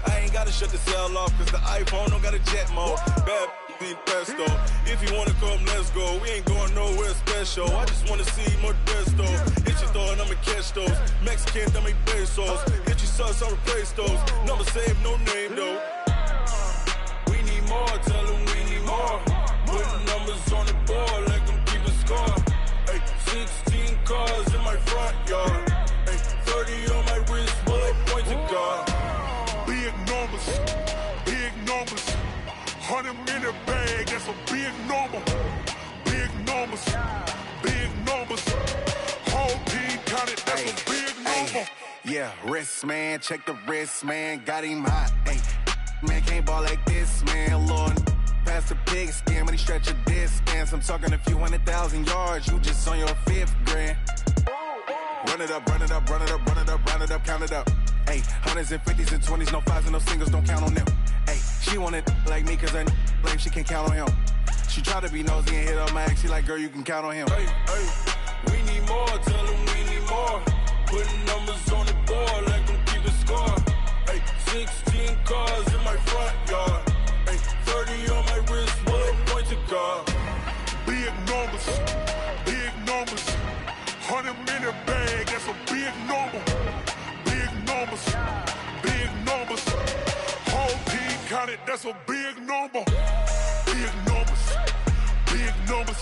I ain't gotta shut the cell off, cause the iPhone don't got a jet mode. Bad be pesto. If you wanna come, let's go. We ain't going nowhere special. I just wanna see more Modesto. Hit your thought, I'ma catch those. Mexican, that make pesos. Hit your sus, I'll replace those. Number saved, no name though. We need more, tell them we need more. Putting numbers on the board like I'm keeping score. Hey, 16 cars in my front yard. Hey, 30 on my wrist, bullet point to God. Big numbers, 100-minute bag, that's a big number. Big numbers, whole team counted, that's a big number. Yeah, wrist man, check the wrist man, got him hot. Ay, man can't ball like this, man. Lord, past the pig skin, but he stretch a distance. I'm talking a few 100,000 yards, you just on your 5th grand. Run it up, count it up. Ay, 100s and 50s and 20s, no 5s and no singles, don't count on them. Ay, she want it like me, cause her blame she can't count on him. She try to be nosy and hit up my ex, she like, girl, you can count on him. Hey, we need more, tell them that's a big number. Big numbers, big numbers.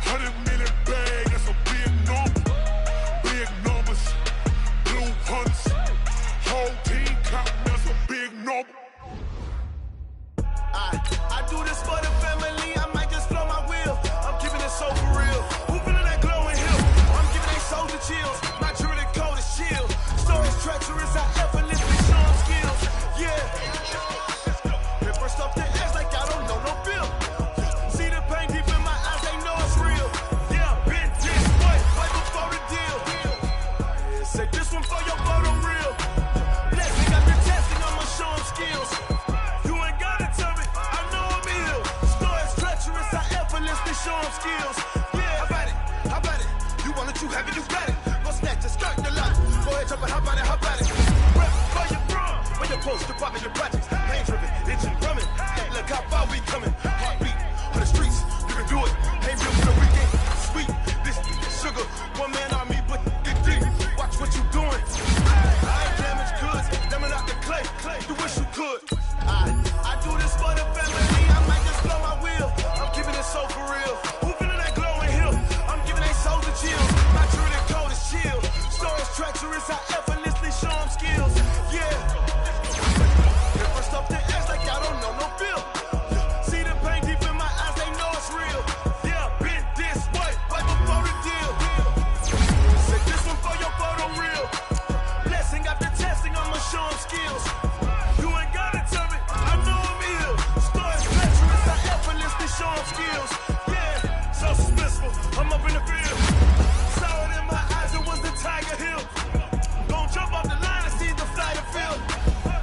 100 million bag, that's a big number. Big numbers, blue hunts. Whole team counting, that's a big number. I do this for the family, I might just blow my wheel. I'm keeping it so for real. Who feeling that glowing hill? I'm giving they soldier chills. My jewelry coat is shield. Stories treacherous, I effortlessly show them skills. Yeah. Hit first off the edge like I don't know no bill. See the pain deep in my eyes, they know it's real. Yeah, been this way, right before the deal. Say this one for your photo real. Blessing got the testing, I'ma show them skills. You ain't gotta tell me, I know I'm ill. Stories treacherous, I effortlessly show them skills. Yeah, how about it? How about it? You want it, you have it, you got it. Go snatch it, start the lot. Go ahead, jump it, how about it? How about it? Rep for your bro, for your post, your pop, and your projects. Pain driven, itching, drumming. Look how far we coming. Heartbeat on the streets, you can do it. Ain't built for the weekend. Sweet, this sugar, one man army, but get deep. Watch what you doing. I ain't damaged goods, damn it out the clay. You wish you could. I do this for the family, I might just blow my wheel. I'm keeping it so for real. Who feeling that glowing hill? I'm giving they soldier chills. My jewelry coat is chill. Stories treacherous, I effortlessly show them skills. Yeah. Hit first off the edge like I don't know no bill. See the pain deep in my eyes, they know it's real. Yeah, been this way, right before the deal. Say this one for your photo real. Blessing after testing, I'ma show them skills. You ain't gotta tell me, I know I'm ill. Stories treacherous, I effortlessly show them skills. Yeah, so suspenseful, I'm up in the field. Saw it in my eyes, it was the Tiger Hill. Gon' jump off the line and see the flight of field.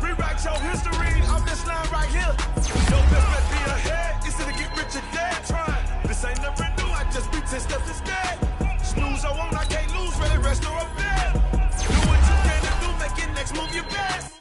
Rewrite your history off this line right here. Your best bet be ahead, instead of get rich or dead trying. This ain't never new, I just be 10 steps instead. Snooze I won't, I can't lose, ready, rest or a bed. Do what you can and do, make your next move your best.